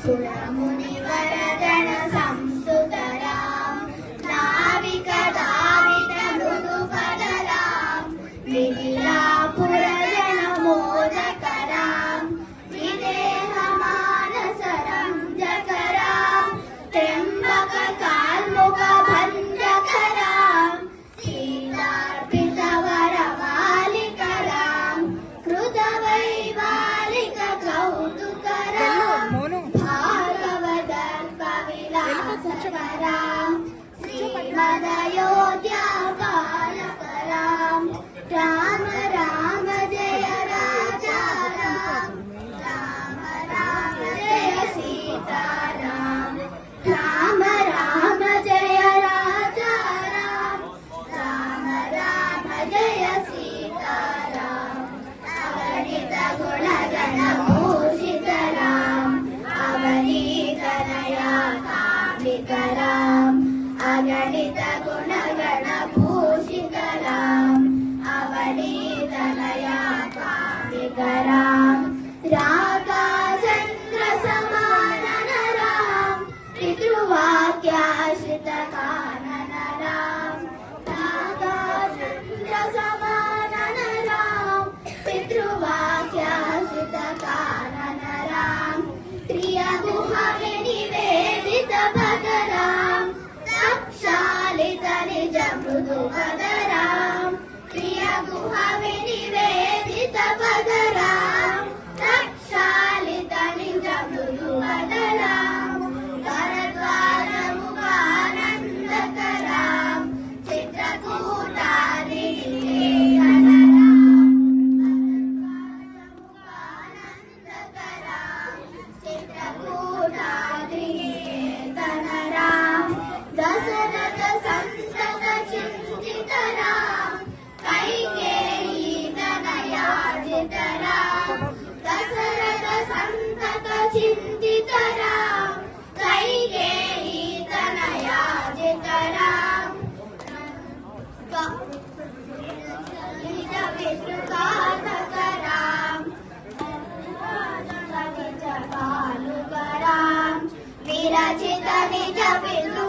सुरमुनिवरगण संस्तुतरां नाविकदावित मृदुपदरां मिथिलापुरजन मोदकरां विदेहमानसरंजकरां त्र्यम्बककाल्मुखभञ्जकरां शीलार्पितवरमालिकरां कृतवैवालिककौतुकरां भागवदर्पविलासकरां श्रीमदयोध्यापालकरां राम राम जय राजा राम राम राम जय सीताराम राम राम जय राजा राम राम राम जय सीताराम अगणित गुणगण भूषितराम अवनीतनया कामिकराम अगणित गुणगण भूषितराम अवनीतनया कामिकराम रागाचन्द्र समाननराम पितृवाक्याश्रितकाननराम रागाचन्द्र समाननराम पितृवाक्याश्रितकाननराम प्रियगुहविनिवेदित भगराम तक्षालित निज मृदुपदराम प्रियगुहविनिवेदित भगराम तक्षालित निज मृदुपदराम भरद्वाजमुखानन्दकरां चित्रकूटाद्रिकेतनरां दशरथ संतत चिन्तितरां कैकेयीतनयाजितरां दशरथ संतत चिन्तितरां कैकेयीतनयाजितरां निज पितृघातकरां निज पालुकरां विरचित निज पितृ